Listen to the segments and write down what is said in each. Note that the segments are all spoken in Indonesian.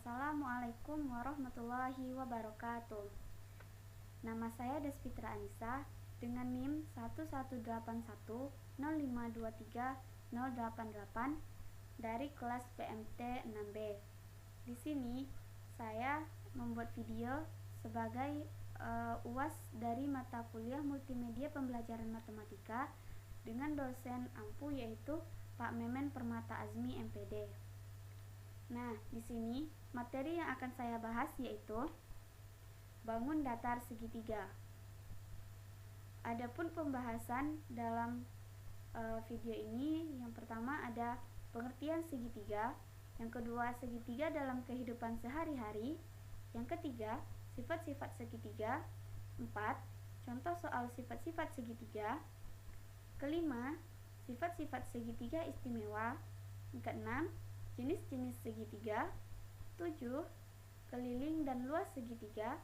Assalamualaikum warahmatullahi wabarakatuh. Nama saya Desfitra Anissa dengan NIM 11810523088 dari kelas PMT 6B. Di sini saya membuat video sebagai UAS dari mata kuliah Multimedia Pembelajaran Matematika dengan dosen ampu yaitu Pak Memen Permata Azmi MPD. Nah, di sini materi yang akan saya bahas yaitu bangun datar segitiga. Adapun pembahasan dalam video ini, yang pertama ada pengertian segitiga, yang kedua segitiga dalam kehidupan sehari-hari, yang ketiga sifat-sifat segitiga, 4 contoh soal sifat-sifat segitiga, kelima sifat-sifat segitiga istimewa, yang keenam jenis-jenis segitiga, 7 keliling dan luas segitiga,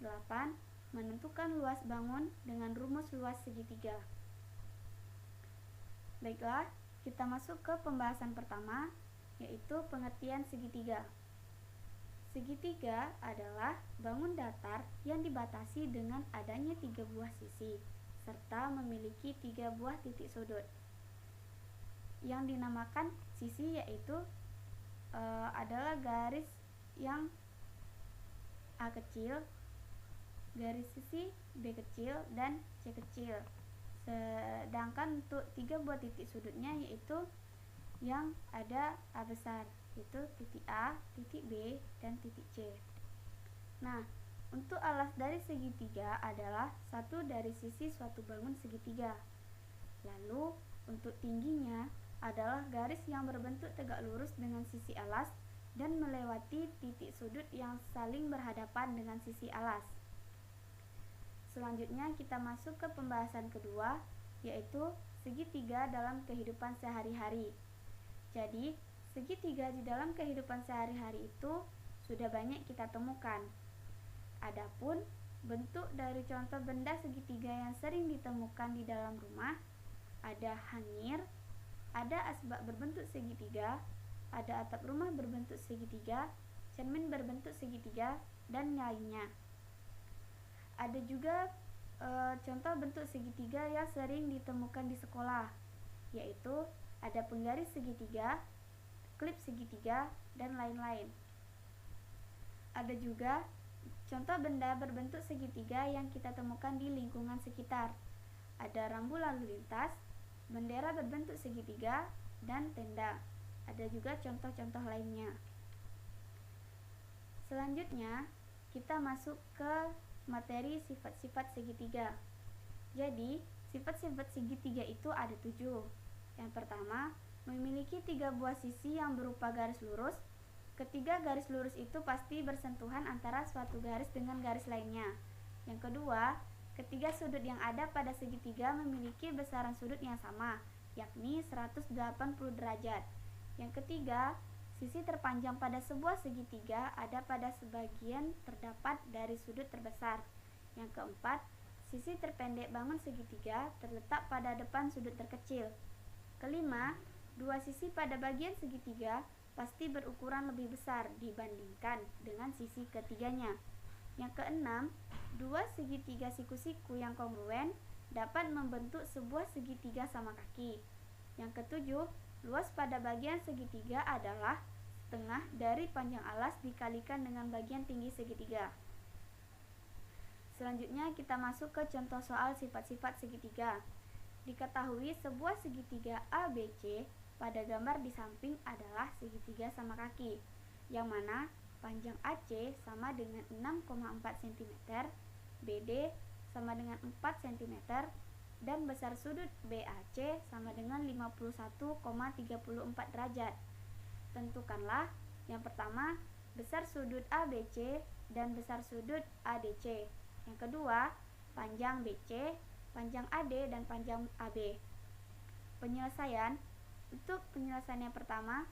8 menentukan luas bangun dengan rumus luas segitiga. Baiklah, kita masuk ke pembahasan pertama, yaitu pengertian segitiga. Segitiga adalah bangun datar yang dibatasi dengan adanya 3 buah sisi serta memiliki 3 buah titik sudut. Yang dinamakan sisi yaitu adalah garis yang A kecil, garis sisi B kecil, dan C kecil. Sedangkan untuk 3 buah titik sudutnya yaitu yang ada A besar, yaitu titik A, titik B, dan titik C. Nah, untuk alas dari segitiga adalah satu dari sisi suatu bangun segitiga. Lalu, untuk tingginya adalah garis yang berbentuk tegak lurus dengan sisi alas dan melewati titik sudut yang saling berhadapan dengan sisi alas. Selanjutnya kita masuk ke pembahasan kedua, yaitu segitiga dalam kehidupan sehari-hari. Jadi, segitiga di dalam kehidupan sehari-hari itu sudah banyak kita temukan. Adapun bentuk dari contoh benda segitiga yang sering ditemukan di dalam rumah ada hangir, ada asbak berbentuk segitiga, ada atap rumah berbentuk segitiga, cermin berbentuk segitiga, dan lainnya. Ada juga contoh bentuk segitiga yang sering ditemukan di sekolah, yaitu ada penggaris segitiga, klip segitiga, dan lain-lain. Ada juga contoh benda berbentuk segitiga yang kita temukan di lingkungan sekitar. Ada rambu lalu lintas, bendera berbentuk segitiga, dan tenda. Ada juga contoh-contoh lainnya. Selanjutnya, kita masuk ke materi sifat-sifat segitiga. Jadi, sifat-sifat segitiga itu ada 7. Yang pertama, memiliki 3 buah sisi yang berupa garis lurus. Ketiga garis lurus itu pasti bersentuhan antara suatu garis dengan garis lainnya. Yang kedua, ketiga sudut yang ada pada segitiga memiliki besaran sudut yang sama, yakni 180 derajat. Yang ketiga, sisi terpanjang pada sebuah segitiga ada pada sebagian terdapat dari sudut terbesar. Yang keempat, sisi terpendek bangun segitiga terletak pada depan sudut terkecil. Kelima, 2 sisi pada bagian segitiga pasti berukuran lebih besar dibandingkan dengan sisi ketiganya. Yang keenam, 2 segitiga siku-siku yang kongruen dapat membentuk sebuah segitiga sama kaki. Yang ketujuh, luas pada bagian segitiga adalah setengah dari panjang alas dikalikan dengan bagian tinggi segitiga. Selanjutnya kita masuk ke contoh soal sifat-sifat segitiga. Diketahui sebuah segitiga ABC pada gambar di samping adalah segitiga sama kaki, yang mana panjang AC sama dengan 6,4 cm, BD sama dengan 4 cm, dan besar sudut BAC sama dengan 51,34 derajat. Tentukanlah yang pertama besar sudut ABC dan besar sudut ADC. Yang kedua, panjang BC, panjang AD, dan panjang AB. Penyelesaian. Untuk penyelesaian yang pertama,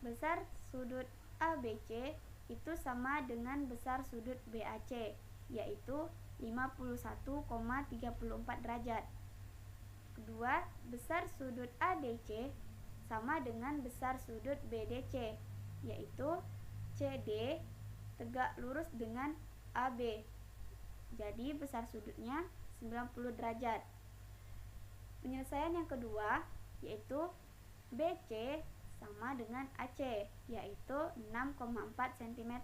besar sudut ABC itu sama dengan besar sudut BAC, yaitu 51,34 derajat. Kedua, besar sudut ADC sama dengan besar sudut BDC, yaitu CD tegak lurus dengan AB. Jadi besar sudutnya 90 derajat. Penyelesaian yang kedua yaitu BC sama dengan AC, yaitu 6,4 cm.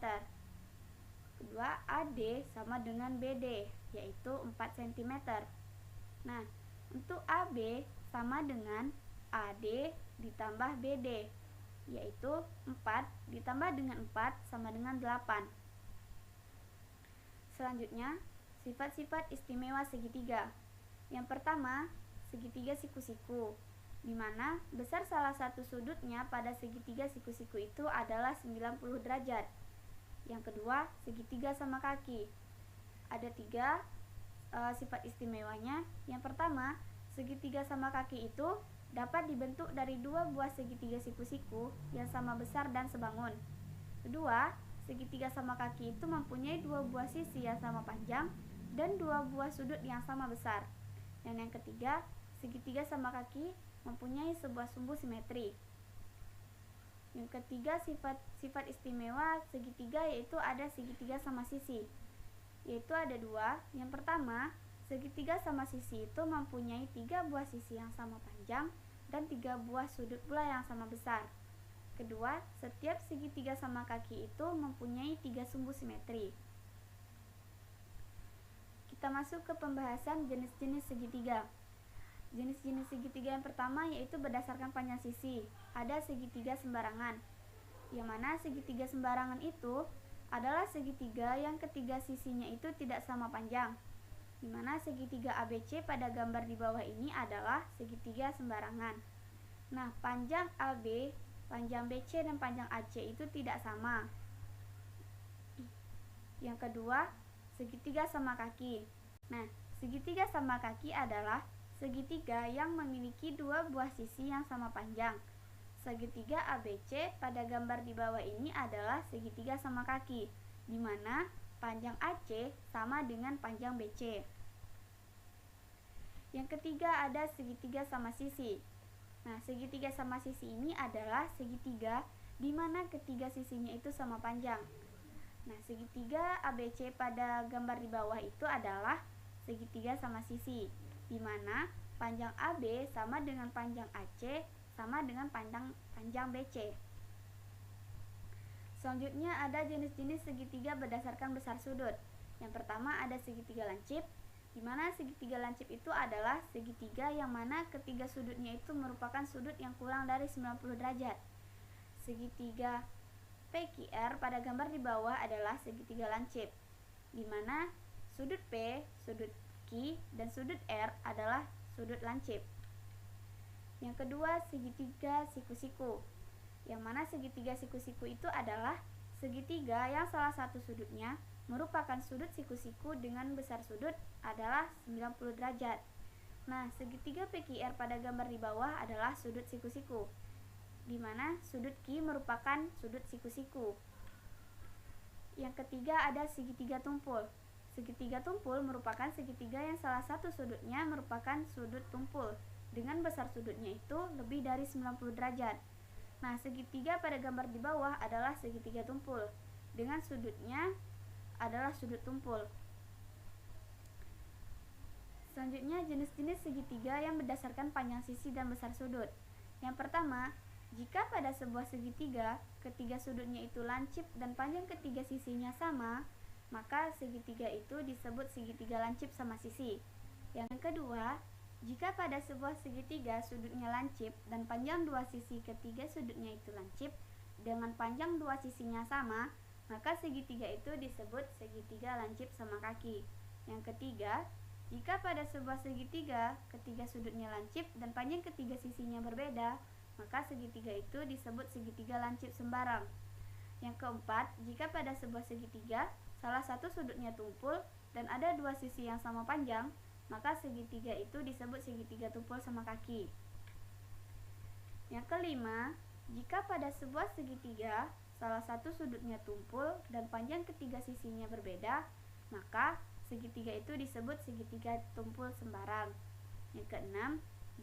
Kedua, AD sama dengan BD, yaitu 4 cm. Nah, untuk AB sama dengan AD ditambah BD, yaitu 4 ditambah dengan 4 sama dengan 8. Selanjutnya, sifat-sifat istimewa segitiga. Yang pertama, segitiga siku-siku, di mana besar salah satu sudutnya pada segitiga siku-siku itu adalah 90 derajat. Yang kedua, segitiga sama kaki. Ada 3 sifat istimewanya. Yang pertama, segitiga sama kaki itu dapat dibentuk dari 2 buah segitiga siku-siku yang sama besar dan sebangun. Kedua, segitiga sama kaki itu mempunyai 2 buah sisi yang sama panjang dan 2 buah sudut yang sama besar. Dan yang ketiga, segitiga sama kaki mempunyai sebuah sumbu simetri. Yang ketiga, sifat istimewa segitiga yaitu ada segitiga sama sisi, yaitu ada 2. Yang pertama, segitiga sama sisi itu mempunyai 3 buah sisi yang sama panjang dan 3 buah sudut pula yang sama besar. Kedua, setiap segitiga sama kaki itu mempunyai 3 sumbu simetri. Kita masuk ke pembahasan jenis-jenis segitiga. Jenis-jenis segitiga yang pertama yaitu berdasarkan panjang sisi. Ada segitiga sembarangan, yang mana segitiga sembarangan itu adalah segitiga yang ketiga sisinya itu tidak sama panjang, di mana segitiga ABC pada gambar di bawah ini adalah segitiga sembarangan. Nah, panjang AB, panjang BC, dan panjang AC itu tidak sama. Yang kedua, segitiga sama kaki. Nah, segitiga sama kaki adalah segitiga yang memiliki 2 buah sisi yang sama panjang. Segitiga ABC pada gambar di bawah ini adalah segitiga sama kaki, di mana panjang AC sama dengan panjang BC. Yang ketiga ada segitiga sama sisi. Nah, segitiga sama sisi ini adalah segitiga di mana ketiga sisinya itu sama panjang. Nah, segitiga ABC pada gambar di bawah itu adalah segitiga sama sisi, di mana panjang AB sama dengan panjang AC sama dengan panjang BC. Selanjutnya ada jenis-jenis segitiga berdasarkan besar sudut. Yang pertama ada segitiga lancip, di mana segitiga lancip itu adalah segitiga yang mana ketiga sudutnya itu merupakan sudut yang kurang dari 90 derajat. Segitiga PQR pada gambar di bawah adalah segitiga lancip, di mana sudut P, sudut Q, dan sudut R adalah sudut lancip. Yang kedua, segitiga siku-siku, yang mana segitiga siku-siku itu adalah segitiga yang salah satu sudutnya merupakan sudut siku-siku dengan besar sudut adalah 90 derajat. Nah, segitiga PQR pada gambar di bawah adalah sudut siku-siku, di mana sudut Q merupakan sudut siku-siku. Yang ketiga ada segitiga tumpul. Segitiga tumpul merupakan segitiga yang salah satu sudutnya merupakan sudut tumpul dengan besar sudutnya itu lebih dari 90 derajat. Nah, segitiga pada gambar di bawah adalah segitiga tumpul dengan sudutnya adalah sudut tumpul. Selanjutnya jenis-jenis segitiga yang berdasarkan panjang sisi dan besar sudut. Yang pertama, jika pada sebuah segitiga ketiga sudutnya itu lancip dan panjang ketiga sisinya sama, maka segitiga itu disebut segitiga lancip sama sisi. Yang kedua, jika pada sebuah segitiga sudutnya lancip dan panjang dua sisi ketiga sudutnya itu lancip dengan panjang dua sisinya sama, maka segitiga itu disebut segitiga lancip sama kaki. Yang ketiga, jika pada sebuah segitiga ketiga sudutnya lancip dan panjang ketiga sisinya berbeda, maka segitiga itu disebut segitiga lancip sembarang. Yang keempat, jika pada sebuah segitiga salah satu sudutnya tumpul dan ada dua sisi yang sama panjang, maka segitiga itu disebut segitiga tumpul sama kaki. Yang kelima, jika pada sebuah segitiga salah satu sudutnya tumpul dan panjang ketiga sisinya berbeda, maka segitiga itu disebut segitiga tumpul sembarang. Yang keenam,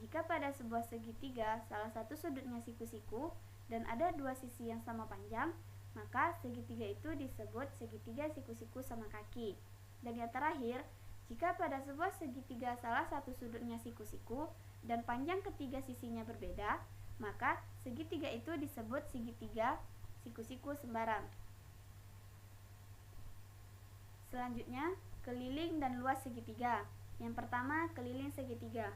jika pada sebuah segitiga salah satu sudutnya siku-siku dan ada dua sisi yang sama panjang, maka segitiga itu disebut segitiga siku-siku sama kaki. Dan yang terakhir, jika pada sebuah segitiga salah satu sudutnya siku-siku dan panjang ketiga sisinya berbeda, maka segitiga itu disebut segitiga siku-siku sembarang. Selanjutnya, keliling dan luas segitiga. Yang pertama, keliling segitiga.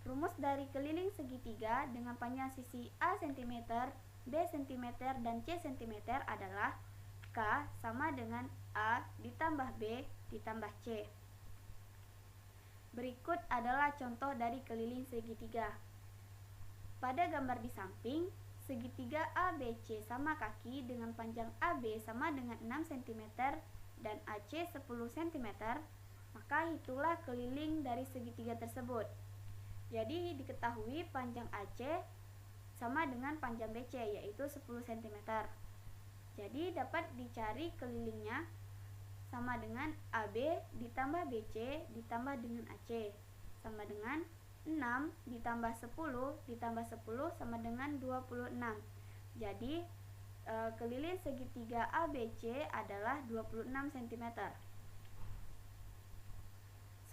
Rumus dari keliling segitiga dengan panjang sisi A cm, B cm, dan C cm adalah K sama dengan A ditambah B ditambah C. Berikut adalah contoh dari keliling segitiga. Pada gambar di samping, segitiga ABC sama kaki dengan panjang AB sama dengan 6 cm dan AC 10 cm, maka hitunglah keliling dari segitiga tersebut. Jadi diketahui panjang AC sama dengan panjang BC, yaitu 10 cm. Jadi dapat dicari kelilingnya sama dengan AB ditambah BC ditambah dengan AC sama dengan 6 ditambah 10 ditambah 10 sama dengan 26. Jadi keliling segitiga ABC adalah 26 cm.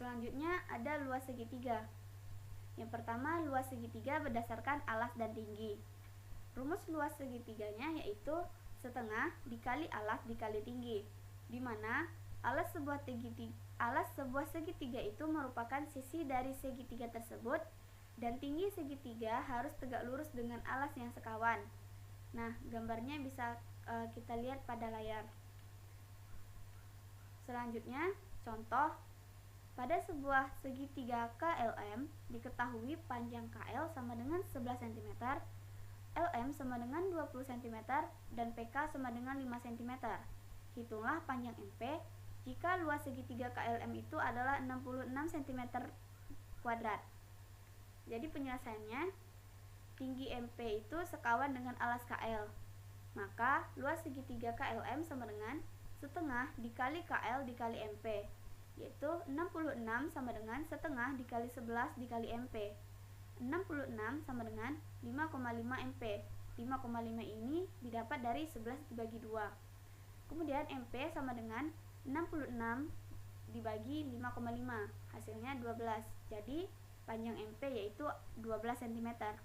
Selanjutnya ada luas segitiga. Yang pertama, luas segitiga berdasarkan alas dan tinggi. Rumus luas segitiganya yaitu setengah dikali alas dikali tinggi, di mana alas sebuah segitiga itu merupakan sisi dari segitiga tersebut dan tinggi segitiga harus tegak lurus dengan alas yang sekawan. Nah, gambarnya bisa kita lihat pada layar. Selanjutnya, contoh. Pada sebuah segitiga KLM, diketahui panjang KL sama dengan 11 cm, LM sama dengan 20 cm, dan PK sama dengan 5 cm. Hitunglah panjang MP jika luas segitiga KLM itu adalah 66 cm kuadrat. Jadi penyelesaiannya, tinggi MP itu sekawan dengan alas KL. Maka luas segitiga KLM sama dengan setengah dikali KL dikali MP, yaitu 66 sama dengan setengah dikali 11 dikali MP. 66 sama dengan 5,5 MP. 5,5 ini didapat dari 11 dibagi 2. Kemudian MP sama dengan 66 dibagi 5,5, hasilnya 12. Jadi panjang MP yaitu 12 cm.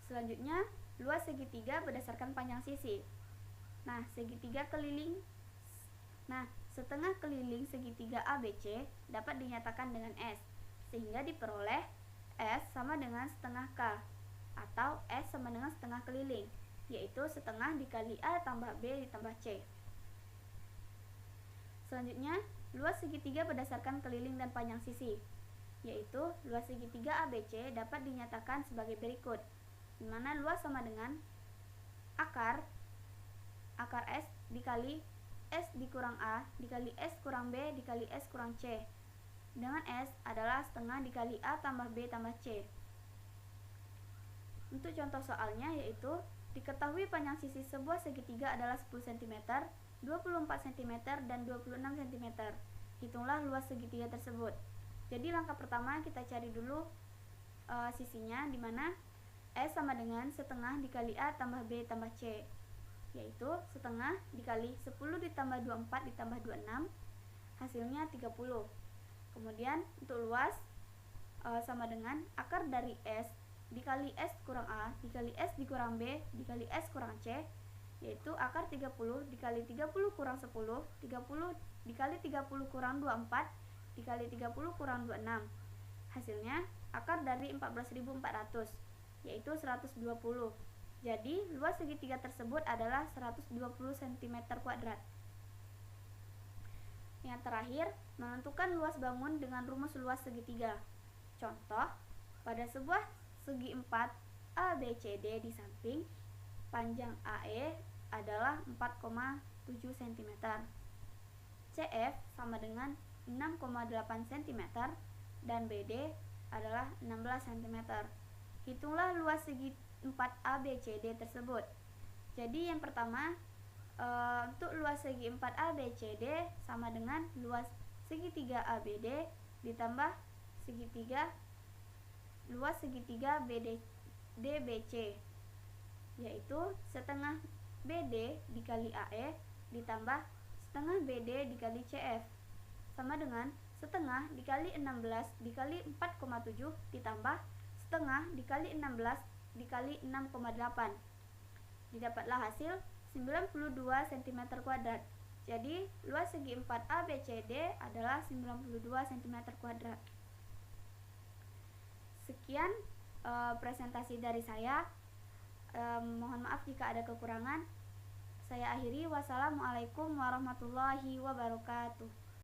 Selanjutnya, luas segitiga berdasarkan panjang sisi. Setengah keliling segitiga ABC dapat dinyatakan dengan S, sehingga diperoleh S sama dengan setengah K, atau S sama dengan setengah keliling, yaitu setengah dikali A tambah B ditambah C. Selanjutnya, luas segitiga berdasarkan keliling dan panjang sisi, yaitu luas segitiga ABC dapat dinyatakan sebagai berikut, di mana luas sama dengan akar S dikali S dikurang A dikali S kurang B dikali S kurang C, dengan S adalah setengah dikali A tambah B tambah C. Untuk contoh soalnya yaitu, diketahui panjang sisi sebuah segitiga adalah 10 cm, 24 cm, dan 26 cm. Hitunglah luas segitiga tersebut. Jadi langkah pertama kita cari dulu sisinya, di mana S sama dengan setengah dikali A tambah B tambah C, yaitu setengah dikali 10 ditambah 24 ditambah 26, hasilnya 30. Kemudian untuk luas sama dengan akar dari S dikali S kurang A dikali S dikurang B dikali S kurang C, yaitu akar 30 dikali 30 kurang 10, 30 dikali 30 kurang 24 dikali 30 kurang 26, hasilnya akar dari 14.400, yaitu 120. Jadi, luas segitiga tersebut adalah 120 cm kuadrat. Yang terakhir, menentukan luas bangun dengan rumus luas segitiga. Contoh, pada sebuah segi 4 ABCD di samping, panjang AE adalah 4,7 cm. CF sama dengan 6,8 cm dan BD adalah 16 cm. Hitunglah luas segi 4 ABCD tersebut. Jadi yang pertama, untuk luas segi 4 ABCD sama dengan luas segitiga ABD ditambah luas segitiga DBC. yaitu setengah BD dikali AE ditambah setengah BD dikali CF sama dengan setengah dikali 16 dikali 4,7 ditambah setengah dikali 16 dikali 6,8. Didapatlah hasil 92 cm kuadrat. Jadi luas segi 4 ABCD adalah 92 cm kuadrat. Sekian presentasi dari saya. Mohon maaf jika ada kekurangan. Saya akhiri. Wassalamualaikum warahmatullahi wabarakatuh.